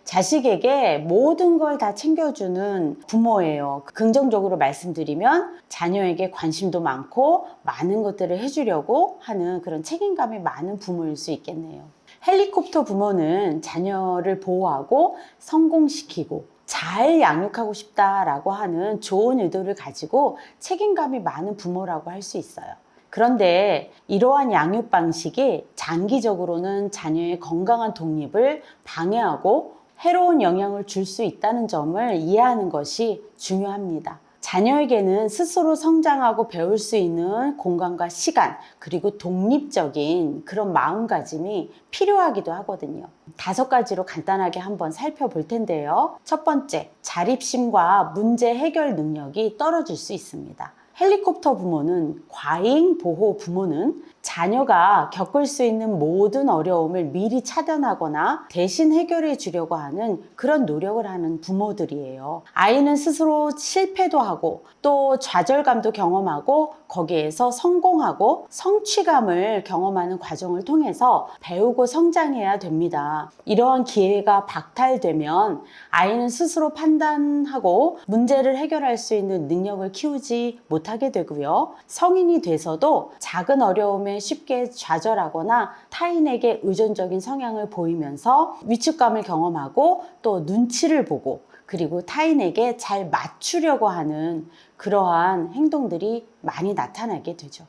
자식에게 모든 걸 다 챙겨주는 부모예요. 긍정적으로 말씀드리면 자녀에게 관심도 많고 많은 것들을 해주려고 하는 그런 책임감이 많은 부모일 수 있겠네요. 헬리콥터 부모는 자녀를 보호하고 성공시키고 잘 양육하고 싶다라고 하는 좋은 의도를 가지고 책임감이 많은 부모라고 할 수 있어요. 그런데 이러한 양육 방식이 장기적으로는 자녀의 건강한 독립을 방해하고 해로운 영향을 줄 수 있다는 점을 이해하는 것이 중요합니다. 자녀에게는 스스로 성장하고 배울 수 있는 공간과 시간, 그리고 독립적인 그런 마음가짐이 필요하기도 하거든요. 5가지로 간단하게 한번 살펴볼 텐데요. 첫 번째, 자립심과 문제 해결 능력이 떨어질 수 있습니다. 헬리콥터 부모는, 과잉 보호 부모는 자녀가 겪을 수 있는 모든 어려움을 미리 차단하거나 대신 해결해 주려고 하는 그런 노력을 하는 부모들이에요. 아이는 스스로 실패도 하고 또 좌절감도 경험하고 거기에서 성공하고 성취감을 경험하는 과정을 통해서 배우고 성장해야 됩니다. 이러한 기회가 박탈되면 아이는 스스로 판단하고 문제를 해결할 수 있는 능력을 키우지 못하게 되고요. 성인이 돼서도 작은 어려움에 쉽게 좌절하거나 타인에게 의존적인 성향을 보이면서 위축감을 경험하고 또 눈치를 보고 그리고 타인에게 잘 맞추려고 하는 그러한 행동들이 많이 나타나게 되죠.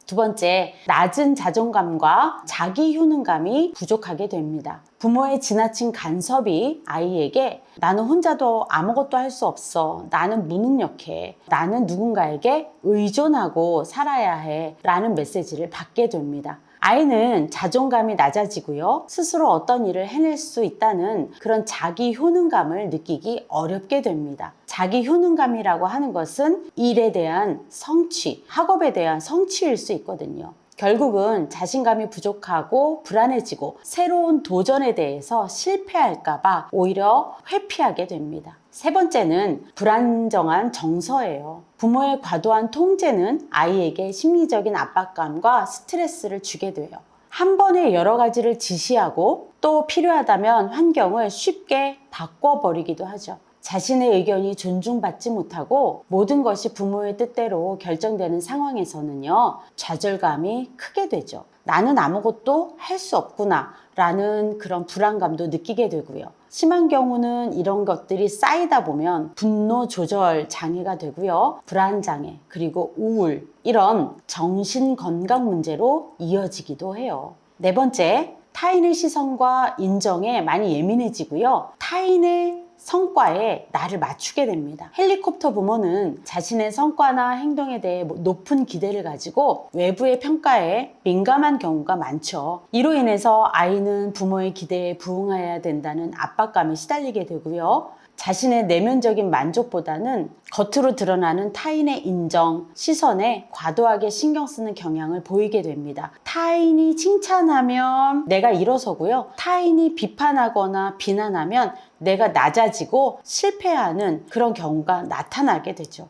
두 번째, 낮은 자존감과 자기 효능감이 부족하게 됩니다. 부모의 지나친 간섭이 아이에게 나는 혼자도 아무것도 할 수 없어, 나는 무능력해, 나는 누군가에게 의존하고 살아야 해 라는 메시지를 받게 됩니다. 아이는 자존감이 낮아지고요. 스스로 어떤 일을 해낼 수 있다는 그런 자기 효능감을 느끼기 어렵게 됩니다. 자기 효능감이라고 하는 것은 일에 대한 성취, 학업에 대한 성취일 수 있거든요. 결국은 자신감이 부족하고 불안해지고 새로운 도전에 대해서 실패할까봐 오히려 회피하게 됩니다. 세 번째는 불안정한 정서예요. 부모의 과도한 통제는 아이에게 심리적인 압박감과 스트레스를 주게 돼요. 한 번에 여러 가지를 지시하고 또 필요하다면 환경을 쉽게 바꿔버리기도 하죠. 자신의 의견이 존중받지 못하고 모든 것이 부모의 뜻대로 결정되는 상황에서는요, 좌절감이 크게 되죠. 나는 아무것도 할 수 없구나 라는 그런 불안감도 느끼게 되고요. 심한 경우는 이런 것들이 쌓이다 보면 분노 조절 장애가 되고요. 불안 장애, 그리고 우울, 이런 정신 건강 문제로 이어지기도 해요. 네 번째, 타인의 시선과 인정에 많이 예민해지고요. 타인의 성과에 나를 맞추게 됩니다. 헬리콥터 부모는 자신의 성과나 행동에 대해 높은 기대를 가지고 외부의 평가에 민감한 경우가 많죠. 이로 인해서 아이는 부모의 기대에 부응해야 된다는 압박감에 시달리게 되고요. 자신의 내면적인 만족보다는 겉으로 드러나는 타인의 인정, 시선에 과도하게 신경 쓰는 경향을 보이게 됩니다. 타인이 칭찬하면 내가 일어서고요. 타인이 비판하거나 비난하면 내가 낮아지고 실패하는 그런 경우가 나타나게 되죠.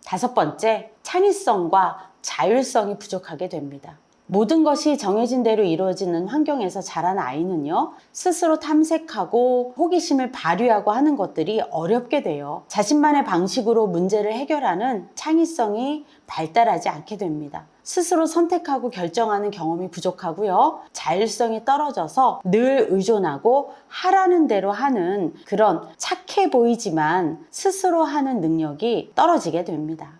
5번째, 창의성과 자율성이 부족하게 됩니다. 모든 것이 정해진 대로 이루어지는 환경에서 자란 아이는요, 스스로 탐색하고 호기심을 발휘하고 하는 것들이 어렵게 돼요. 자신만의 방식으로 문제를 해결하는 창의성이 발달하지 않게 됩니다. 스스로 선택하고 결정하는 경험이 부족하고요. 자율성이 떨어져서 늘 의존하고 하라는 대로 하는 그런 착해 보이지만 스스로 하는 능력이 떨어지게 됩니다.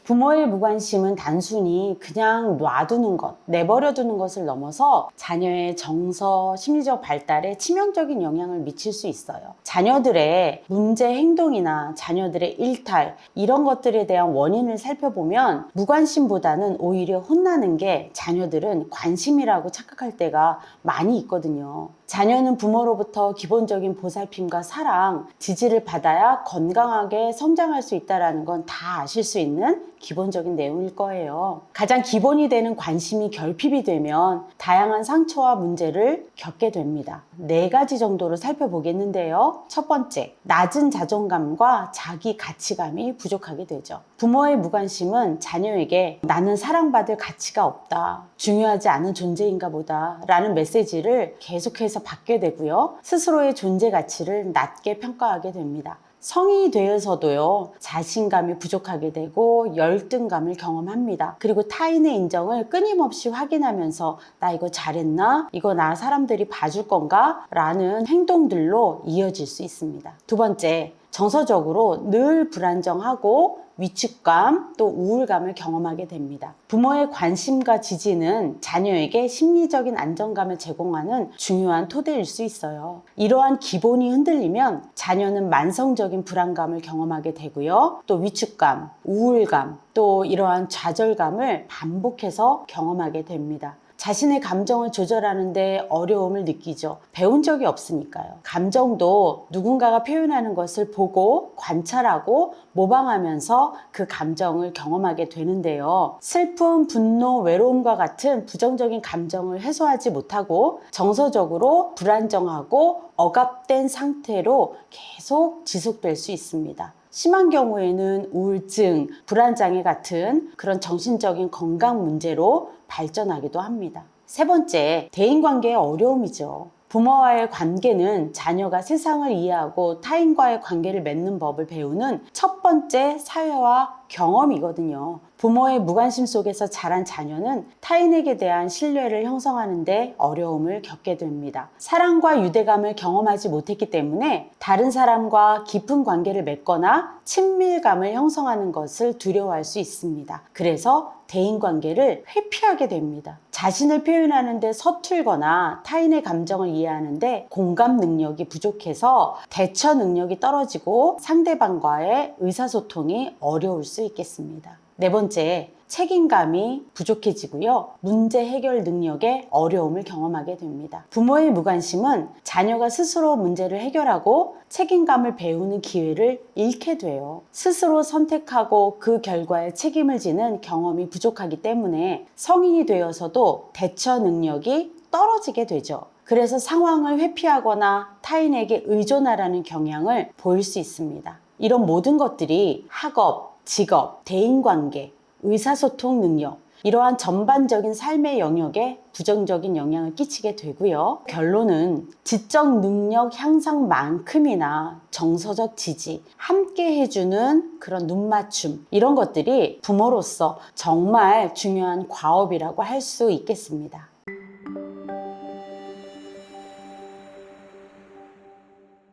부모의 무관심은 단순히 그냥 놔두는 것, 내버려두는 것을 넘어서 자녀의 정서, 심리적 발달에 치명적인 영향을 미칠 수 있어요. 자녀들의 문제 행동이나 자녀들의 일탈, 이런 것들에 대한 원인을 살펴보면 무관심보다는 오히려 혼나는 게 자녀들은 관심이라고 착각할 때가 많이 있거든요. 자녀는 부모로부터 기본적인 보살핌과 사랑, 지지를 받아야 건강하게 성장할 수 있다는 건 다 아실 수 있는 기본적인 내용일 거예요. 가장 기본이 되는 관심이 결핍이 되면 다양한 상처와 문제를 겪게 됩니다. 4가지 정도로 살펴보겠는데요. 첫 번째, 낮은 자존감과 자기 가치감이 부족하게 되죠. 부모의 무관심은 자녀에게 나는 사랑받을 가치가 없다, 중요하지 않은 존재인가 보다 라는 메시지를 계속해서 받게 되고요. 스스로의 존재 가치를 낮게 평가하게 됩니다. 성인이 되어서도요, 자신감이 부족하게 되고 열등감을 경험합니다. 그리고 타인의 인정을 끊임없이 확인하면서 나 이거 잘했나? 이거 나 사람들이 봐줄 건가? 라는 행동들로 이어질 수 있습니다. 두 번째, 정서적으로 늘 불안정하고 위축감 또 우울감을 경험하게 됩니다. 부모의 관심과 지지는 자녀에게 심리적인 안정감을 제공하는 중요한 토대일 수 있어요. 이러한 기본이 흔들리면 자녀는 만성적인 불안감을 경험하게 되고요. 또 위축감, 우울감, 또 이러한 좌절감을 반복해서 경험하게 됩니다. 자신의 감정을 조절하는데 어려움을 느끼죠. 배운 적이 없으니까요. 감정도 누군가가 표현하는 것을 보고 관찰하고 모방하면서 그 감정을 경험하게 되는데요. 슬픔, 분노, 외로움과 같은 부정적인 감정을 해소하지 못하고 정서적으로 불안정하고 억압된 상태로 계속 지속될 수 있습니다. 심한 경우에는 우울증, 불안장애 같은 그런 정신적인 건강 문제로 발전하기도 합니다. 세 번째, 대인관계의 어려움이죠. 부모와의 관계는 자녀가 세상을 이해하고 타인과의 관계를 맺는 법을 배우는 첫 번째 사회화 경험이거든요. 부모의 무관심 속에서 자란 자녀는 타인에게 대한 신뢰를 형성하는 데 어려움을 겪게 됩니다. 사랑과 유대감을 경험하지 못했기 때문에 다른 사람과 깊은 관계를 맺거나 친밀감을 형성하는 것을 두려워할 수 있습니다. 그래서 대인관계를 회피하게 됩니다. 자신을 표현하는 데 서툴거나 타인의 감정을 이해하는데 공감 능력이 부족해서 대처 능력이 떨어지고 상대방과의 의사소통이 어려울 수 있겠습니다. 네 번째, 책임감이 부족해지고요. 문제 해결 능력에 어려움을 경험하게 됩니다. 부모의 무관심은 자녀가 스스로 문제를 해결하고 책임감을 배우는 기회를 잃게 돼요. 스스로 선택하고 그 결과에 책임을 지는 경험이 부족하기 때문에 성인이 되어서도 대처 능력이 떨어지게 되죠. 그래서 상황을 회피하거나 타인에게 의존하라는 경향을 보일 수 있습니다. 이런 모든 것들이 학업, 직업, 대인관계, 의사소통 능력, 이러한 전반적인 삶의 영역에 부정적인 영향을 끼치게 되고요. 결론은 지적 능력 향상만큼이나 정서적 지지, 함께 해주는 그런 눈맞춤, 이런 것들이 부모로서 정말 중요한 과업이라고 할 수 있겠습니다.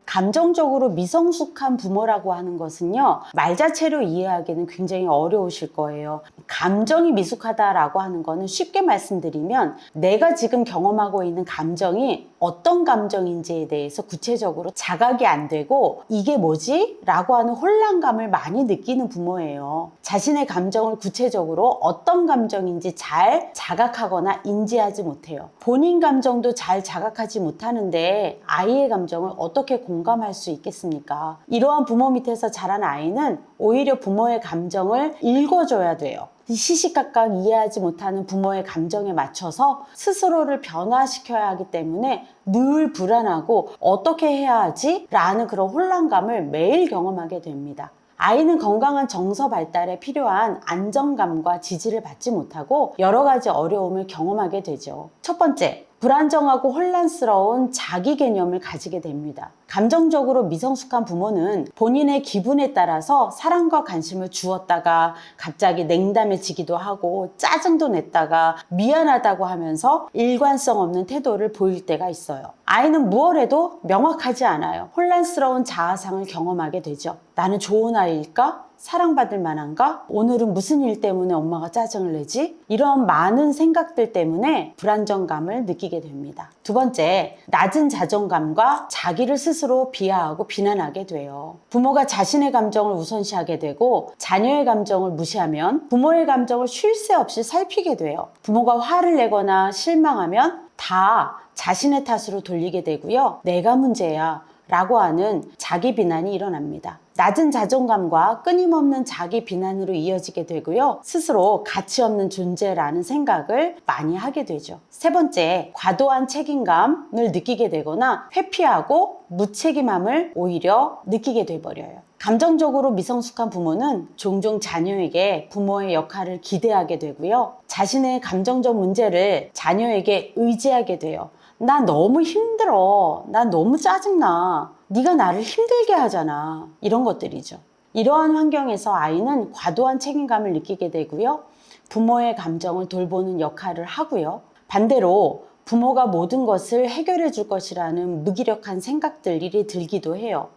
감정적으로 미성숙한 부모라고 하는 것은요, 말 자체로 이해하기는 굉장히 어려우실 거예요. 감정이 미숙하다라고 하는 거는 쉽게 말씀드리면 내가 지금 경험하고 있는 감정이 어떤 감정인지에 대해서 구체적으로 자각이 안 되고 이게 뭐지? 라고 하는 혼란감을 많이 느끼는 부모예요. 자신의 감정을 구체적으로 어떤 감정인지 잘 자각하거나 인지하지 못해요. 본인 감정도 잘 자각하지 못하는데 아이의 감정을 어떻게 공감할 수 있겠습니까? 이러한 부모 밑에서 자란 아이는 오히려 부모의 감정을 읽어줘야 돼요. 시시각각 이해하지 못하는 부모의 감정에 맞춰서 스스로를 변화시켜야 하기 때문에 늘 불안하고 어떻게 해야 하지? 라는 그런 혼란감을 매일 경험하게 됩니다. 아이는 건강한 정서 발달에 필요한 안정감과 지지를 받지 못하고 여러 가지 어려움을 경험하게 되죠. 첫 번째, 불안정하고 혼란스러운 자기 개념을 가지게 됩니다. 감정적으로 미성숙한 부모는 본인의 기분에 따라서 사랑과 관심을 주었다가 갑자기 냉담해지기도 하고 짜증도 냈다가 미안하다고 하면서 일관성 없는 태도를 보일 때가 있어요. 아이는 무엇 해도 명확하지 않아요. 혼란스러운 자아상을 경험하게 되죠. 나는 좋은 아이일까? 사랑받을 만한가? 오늘은 무슨 일 때문에 엄마가 짜증을 내지? 이런 많은 생각들 때문에 불안정감을 느끼게 됩니다. 두 번째, 낮은 자존감과 자기를 스스로 비하하고 비난하게 돼요. 부모가 자신의 감정을 우선시하게 되고 자녀의 감정을 무시하면 부모의 감정을 쉴 새 없이 살피게 돼요. 부모가 화를 내거나 실망하면 다 자신의 탓으로 돌리게 되고요. 내가 문제야 라고 하는 자기 비난이 일어납니다. 낮은 자존감과 끊임없는 자기 비난으로 이어지게 되고요. 스스로 가치 없는 존재라는 생각을 많이 하게 되죠. 세 번째, 과도한 책임감을 느끼게 되거나 회피하고 무책임함을 오히려 느끼게 돼버려요. 감정적으로 미성숙한 부모는 종종 자녀에게 부모의 역할을 기대하게 되고요. 자신의 감정적 문제를 자녀에게 의지하게 돼요. 나 너무 힘들어. 나 너무 짜증나. 네가 나를 힘들게 하잖아. 이런 것들이죠. 이러한 환경에서 아이는 과도한 책임감을 느끼게 되고요. 부모의 감정을 돌보는 역할을 하고요. 반대로 부모가 모든 것을 해결해 줄 것이라는 무기력한 생각들이 들기도 해요.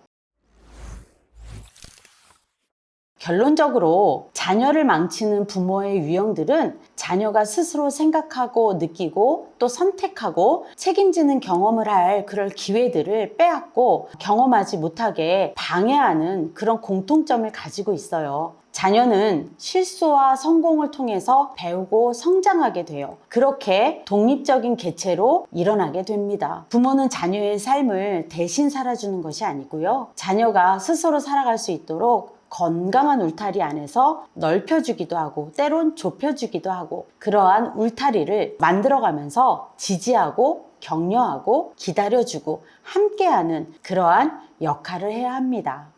결론적으로 자녀를 망치는 부모의 유형들은 자녀가 스스로 생각하고 느끼고 또 선택하고 책임지는 경험을 할 그럴 기회들을 빼앗고 경험하지 못하게 방해하는 그런 공통점을 가지고 있어요. 자녀는 실수와 성공을 통해서 배우고 성장하게 돼요. 그렇게 독립적인 개체로 일어나게 됩니다. 부모는 자녀의 삶을 대신 살아주는 것이 아니고요. 자녀가 스스로 살아갈 수 있도록 건강한 울타리 안에서 넓혀주기도 하고 때론 좁혀주기도 하고 그러한 울타리를 만들어가면서 지지하고 격려하고 기다려주고 함께하는 그러한 역할을 해야 합니다.